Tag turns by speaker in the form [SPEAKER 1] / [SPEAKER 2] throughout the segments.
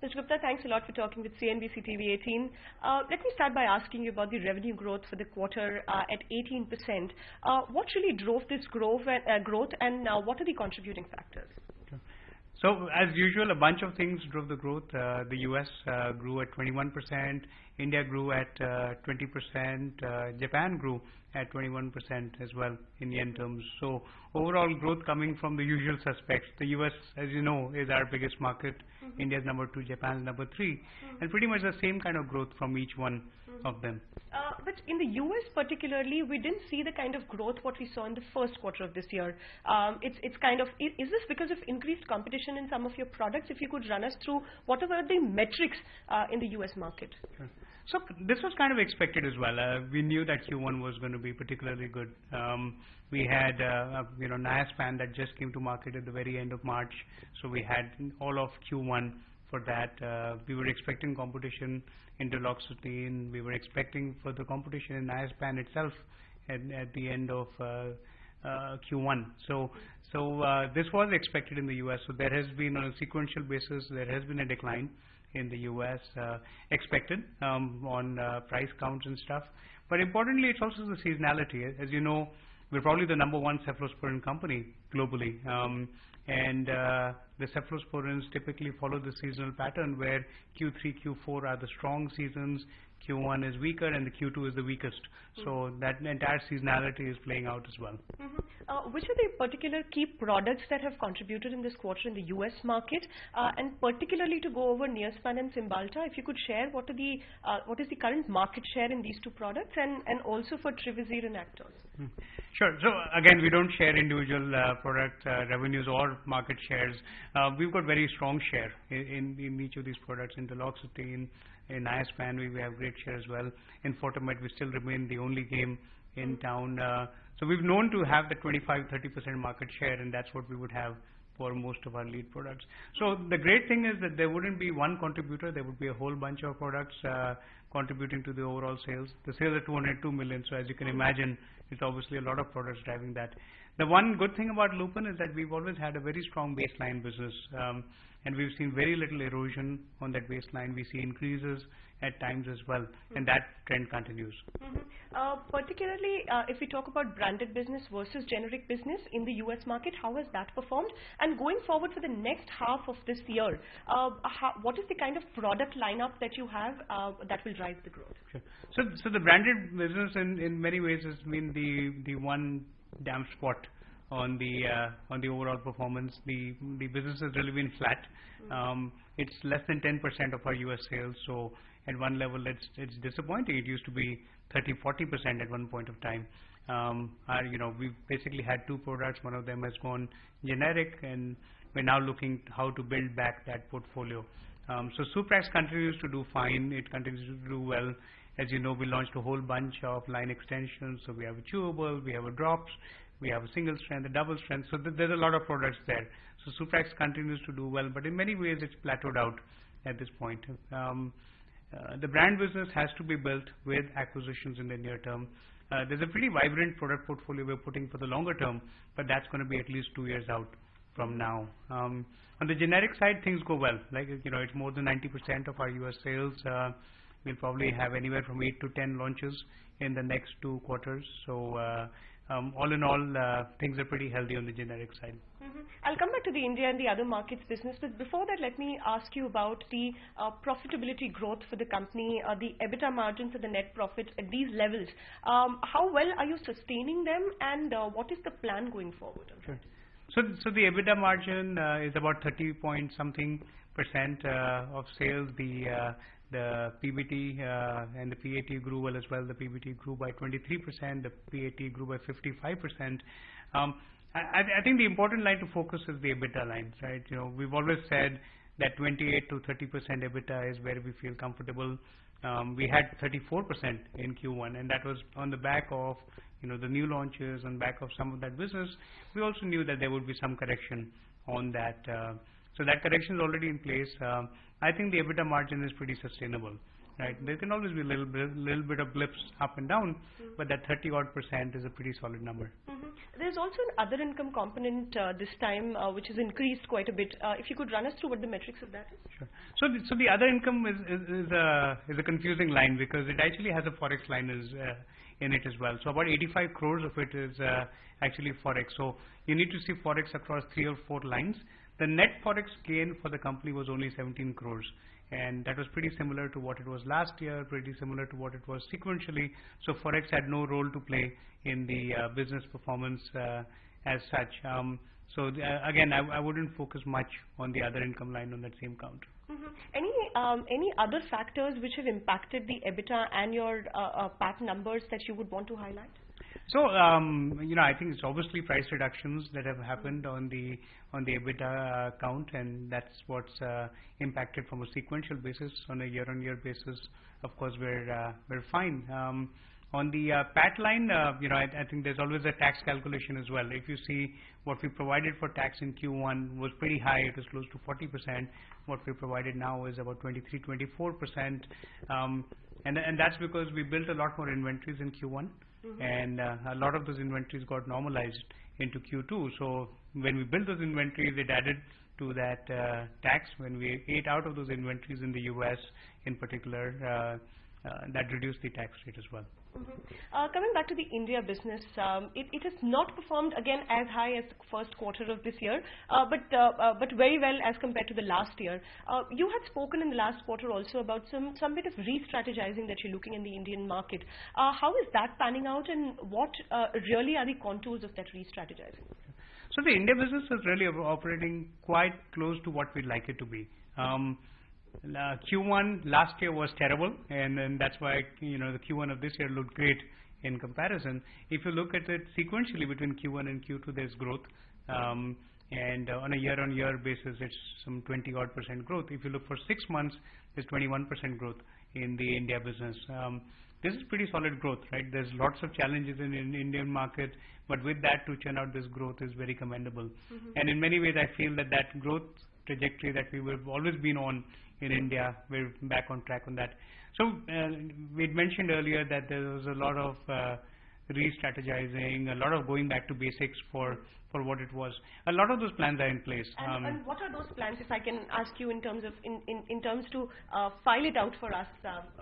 [SPEAKER 1] Mr. Gupta, thanks a lot for talking with CNBC TV 18. Let me start by asking you about the revenue growth for the quarter at 18%. What really drove this growth and what are the contributing factors?
[SPEAKER 2] So, as usual, a bunch of things drove the growth. The US grew at 21%, India grew at 20%, Japan grew at 21% as well in yen terms. So, overall growth coming from the usual suspects. The US, as you know, is our biggest market. India is number 2, Japan is number 3, and pretty much the same kind of growth from each one of them.
[SPEAKER 1] But in the US particularly, we didn't see the kind of growth what we saw in the first quarter of this year. It's kind of, is this because of increased competition in some of your products? If you could run us through what were the metrics in the US market?
[SPEAKER 2] Sure. So this was kind of expected as well. We knew that Q1 was going to be particularly good. We had Niaspan that just came to market at the very end of March, so we had all of Q1 for that. We were expecting competition in duloxetine. We were expecting further competition in Niaspan itself at the end of Q1. So this was expected in the US. So there has been, on a sequential basis, there has been a decline in the US expected on price counts and stuff. But importantly, it's also the seasonality. As you know, we're probably the number 1 cephalosporin company globally. And the cephalosporins typically follow the seasonal pattern where Q3, Q4 are the strong seasons, Q1 is weaker, and the Q2 is the weakest. So that entire seasonality is playing out as well.
[SPEAKER 1] Which are the particular key products that have contributed in this quarter in the US market, and particularly to go over Niaspan and Cymbalta, if you could share what is the current market share in these 2 products, and also for Trivizir and Actos?
[SPEAKER 2] Sure. So again, we don't share individual product revenues or market shares. We've got very strong share in each of these products. In duloxetine, in Niaspan, we have great share as well. In Fortimet, we still remain the only game in town. So we've known to have the 25-30% market share, and that's what we would have for most of our lead products. So the great thing is that there wouldn't be one contributor. There would be a whole bunch of products contributing to the overall sales. The sales are 202 million. So as you can imagine, it's obviously a lot of products driving that. The one good thing about Lupin is that we've always had a very strong baseline business, and we've seen very little erosion on that baseline. We see increases at times as well, and that trend continues.
[SPEAKER 1] Particularly, if we talk about branded business versus generic business in the US market, how has that performed? And going forward for the next half of this year, what is the kind of product lineup that you have that will drive the growth?
[SPEAKER 2] Sure. So the branded business in many ways has been the one damn spot on the overall performance. The business has really been flat. It's less than 10% of our US sales. So at one level, it's disappointing. It used to be 30-40% at one point of time. We've basically had 2 products. One of them has gone generic, and we're now looking how to build back that portfolio. So Suprax continues to do fine. It continues to do well. As you know, we launched a whole bunch of line extensions. So we have a chewable, we have a drops, we have a single strength, a double strength. So there's a lot of products there. So Suprax continues to do well, but in many ways it's plateaued out at this point. The brand business has to be built with acquisitions in the near term. There's a pretty vibrant product portfolio we're putting for the longer term, but that's going to be at least 2 years out from now. On the generic side, things go well. It's more than 90% of our US sales. We'll probably have anywhere from 8 to 10 launches in the next 2 quarters. So all in all, things are pretty healthy on the generic side.
[SPEAKER 1] I'll come back to the India and the other markets business, but before that, let me ask you about the profitability growth for the company, the EBITDA margins and the net profit at these levels. How well are you sustaining them, and what is the plan going forward?
[SPEAKER 2] Sure. So the EBITDA margin is about 30-point-something% of sales. The PBT and the PAT grew well as well. The PBT grew by 23%. The PAT grew by 55%. I think the important line to focus is the EBITDA line, right? We've always said that 28 to 30% EBITDA is where we feel comfortable. We had 34% in Q1, and that was on the back of the new launches, on back of some of that business. We also knew that there would be some correction on that. So that correction is already in place. I think the EBITDA margin is pretty sustainable right? There can always be a little bit of blips up and down, but that 30% is a pretty solid number.
[SPEAKER 1] There's also an other income component this time, which has increased quite a bit. If you could run us through what the metrics of that is.
[SPEAKER 2] Sure. So the other income is a confusing line because it actually has a forex line in it as well. So about 85 crores of it is actually forex. So you need to see forex across 3 or 4 lines. The net forex gain for the company was only 17 crores. And that was pretty similar to what it was last year, pretty similar to what it was sequentially. So forex had no role to play in the business performance as such. Again, I wouldn't focus much on the other income line on that same count.
[SPEAKER 1] Any other factors which have impacted the EBITDA and your PAT numbers that you would want to highlight?
[SPEAKER 2] So I think it's obviously price reductions that have happened on the EBITDA count, and that's what's impacted from a sequential basis. On a year-on-year basis, of course, we're fine. On the PAT line, I think there's always a tax calculation as well. If you see what we provided for tax in Q1 was pretty high; it was close to 40%. What we provided now is about 23-24%, and that's because we built a lot more inventories in Q1. And a lot of those inventories got normalized into Q2. So when we built those inventories, it added to that tax. When we ate out of those inventories in the US in particular, that reduced the tax rate as well.
[SPEAKER 1] Coming back to the India business, it has not performed again as high as the first quarter of this year, but very well as compared to the last year. You had spoken in the last quarter also about some bit of re-strategizing that you're looking in the Indian market. How is that panning out, and what really are the contours of that re-strategizing?
[SPEAKER 2] So the India business is really operating quite close to what we'd like it to be. Q1 last year was terrible, and that's why the Q1 of this year looked great in comparison. If you look at it sequentially between Q1 and Q2, there's growth, and on a year-on-year basis, it's some 20-odd% growth. If you look for 6 months, there's 21% growth in the India business. This is pretty solid growth, right? There's lots of challenges in the Indian market, but with that to churn out this growth is very commendable. And in many ways, I feel that growth trajectory that we have always been on in India, we're back on track on that. So we'd mentioned earlier that there was a lot of re-strategizing, a lot of going back to basics for what it was. A lot of those plans are in place.
[SPEAKER 1] And what are those plans, if I can ask you in terms of in terms to file it out for us?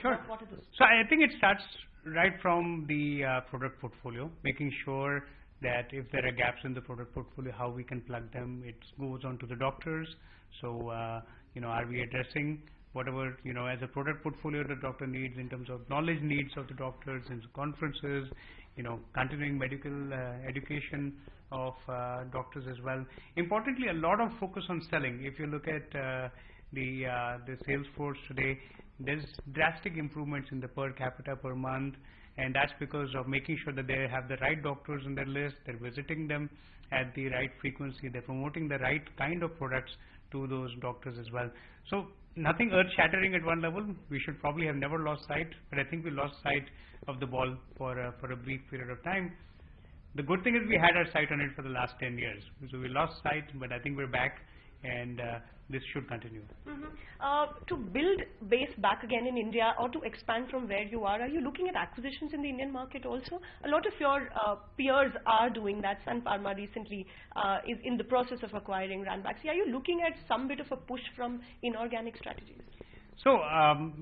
[SPEAKER 2] Sure.
[SPEAKER 1] What are those?
[SPEAKER 2] So I think it starts right from the product portfolio, making sure that if there are gaps in the product portfolio, how we can plug them. It goes on to the doctors. So are we addressing whatever as a product portfolio the doctor needs in terms of knowledge needs of the doctors in conferences, continuing medical education of doctors as well. Importantly, a lot of focus on selling. If you look at the sales force today, there's drastic improvements in the per capita per month, and that's because of making sure that they have the right doctors on their list, they're visiting them at the right frequency, they're promoting the right kind of products to those doctors as well. So nothing earth-shattering at one level. We should probably have never lost sight, but I think we lost sight of the ball for a brief period of time. The good thing is we had our sight on it for the last 10 years. So we lost sight, but I think we're back, and this should continue.
[SPEAKER 1] To build base back again in India or to expand from where you are you looking at acquisitions in the Indian market also? A lot of your peers are doing that. Sun Pharma recently is in the process of acquiring Ranbaxy. Are you looking at some bit of a push from inorganic strategies?
[SPEAKER 2] So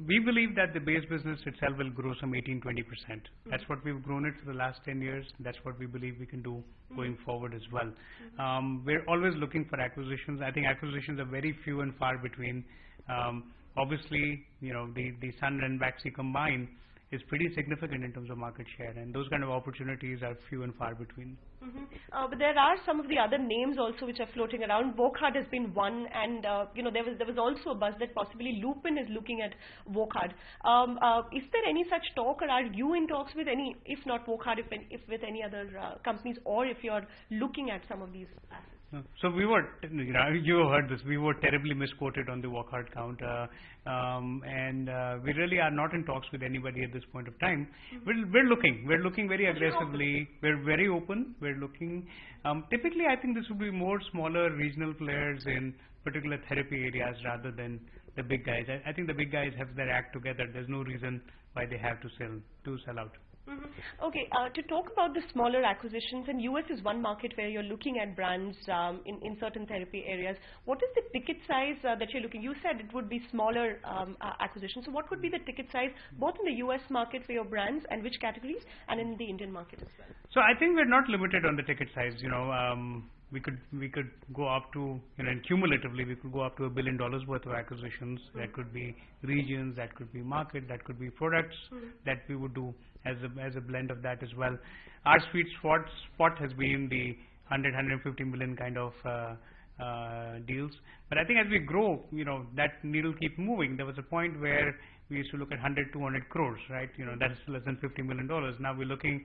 [SPEAKER 2] we believe that the base business itself will grow some 18-20%. That's what we've grown it for the last 10 years. That's what we believe we can do going forward as well. We're always looking for acquisitions. I think acquisitions are very few and far between. Obviously, the Sun and Ranbaxy combined is pretty significant in terms of market share, and those kind of opportunities are few and far between.
[SPEAKER 1] But there are some of the other names also which are floating around. Wockhardt has been one, and there was also a buzz that possibly Lupin is looking at Wockhardt. Is there any such talk, or are you in talks with any, if not Wockhardt, if with any other companies, or if you're looking at some of these assets?
[SPEAKER 2] So we were, you heard this, we were terribly misquoted on the Wockhardt count, and we really are not in talks with anybody at this point of time. We're looking very aggressively. We're very open. We're looking. Typically, I think this would be more smaller regional players in particular therapy areas rather than the big guys. I think the big guys have their act together. There's no reason why they have to sell out.
[SPEAKER 1] Okay, to talk about the smaller acquisitions, and US is one market where you're looking at brands in certain therapy areas. What is the ticket size that you're looking? You said it would be smaller acquisitions. So what would be the ticket size both in the US market for your brands and which categories, and in the Indian market as well?
[SPEAKER 2] So I think we're not limited on the ticket size. We could go up to, and cumulatively we could go up to $1 billion worth of acquisitions. That could be regions, that could be market, that could be products that we would do as a blend of that as well. Our sweet spot has been the 150 million kind of deals. But I think as we grow, that needle keep moving. There was a point where we used to look at 100, 200 crores, right? That's less than $50 million. Now we're looking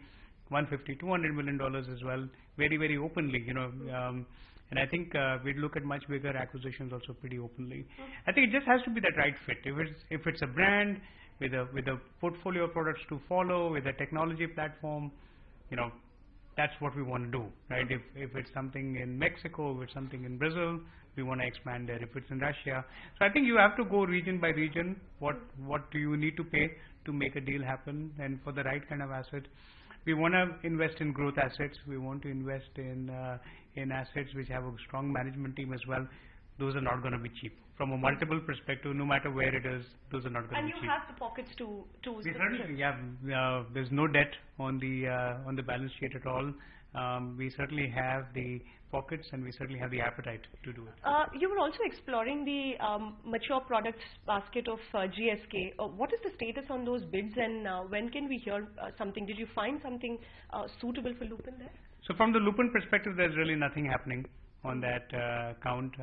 [SPEAKER 2] 150, $200 million as well, very, very openly, and I think we'd look at much bigger acquisitions also pretty openly. I think it just has to be that right fit. If it's a brand with a portfolio of products to follow, with a technology platform, that's what we want to do, right? If it's something in Mexico, if it's something in Brazil, we want to expand there. If it's in Russia, so I think you have to go region by region. What do you need to pay to make a deal happen, and for the right kind of asset. We want to invest in growth assets. We want to invest in assets which have a strong management team as well. Those are not going to be cheap. From a multiple perspective, no matter where it is, those are not going to be cheap.
[SPEAKER 1] And you have the pockets to
[SPEAKER 2] we certainly have. There's no debt on the balance sheet at all. We certainly have the pockets, and we certainly have the appetite to do it.
[SPEAKER 1] You were also exploring the mature products basket of GSK. What is the status on those bids, and when can we hear something? Did you find something suitable for Lupin there?
[SPEAKER 2] So from the Lupin perspective, there's really nothing happening on that count.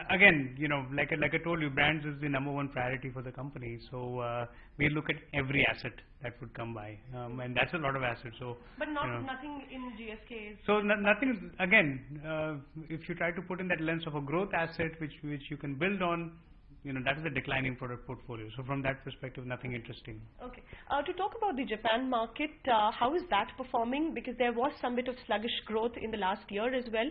[SPEAKER 2] Again, like I told you, brands is the #1 priority for the company. So we look at every asset that would come by, and that's a lot of assets. So,
[SPEAKER 1] but nothing in GSK.
[SPEAKER 2] So nothing. Again, if you try to put in that lens of a growth asset, which you can build on, that is a declining product portfolio. So from that perspective, nothing interesting.
[SPEAKER 1] Okay. To talk about the Japan market, how is that performing? Because there was some bit of sluggish growth in the last year as well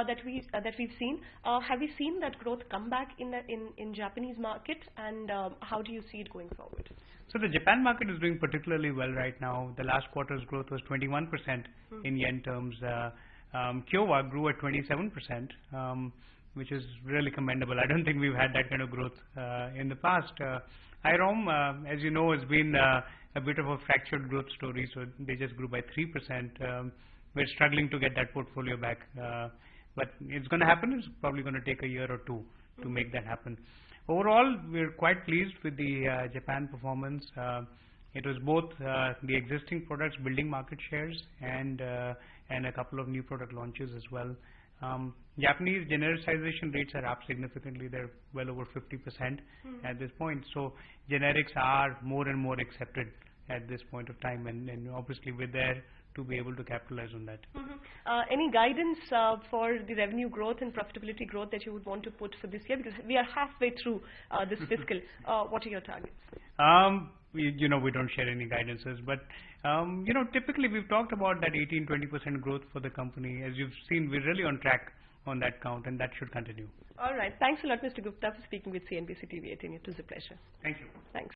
[SPEAKER 1] that we've seen. Have we seen that growth come back in Japanese market, and how do you see it going forward?
[SPEAKER 2] So the Japan market is doing particularly well right now. The last quarter's growth was 21% in yen terms. Kyowa grew at 27%. Which is really commendable. I don't think we've had that kind of growth in the past. IROM, as you know, has been a bit of a fractured growth story, so they just grew by 3%. We're struggling to get that portfolio back, but it's going to happen. It's probably going to take a year or two to make that happen. Overall, we're quite pleased with the Japan performance. It was both the existing products building market shares and a couple of new product launches as well. Japanese genericization rates are up significantly. They're well over 50% at this point. So generics are more and more accepted at this point of time, and obviously we're there to be able to capitalize on that.
[SPEAKER 1] Any guidance for the revenue growth and profitability growth that you would want to put for this year? Because we are halfway through this fiscal. What are your targets?
[SPEAKER 2] We don't share any guidances, but typically we've talked about that 18-20% growth for the company. As you've seen, we're really on track on that count, and that should continue.
[SPEAKER 1] All right. Thanks a lot, Mr. Gupta, for speaking with CNBC TV 18. It was a pleasure.
[SPEAKER 2] Thank you.
[SPEAKER 1] Thanks.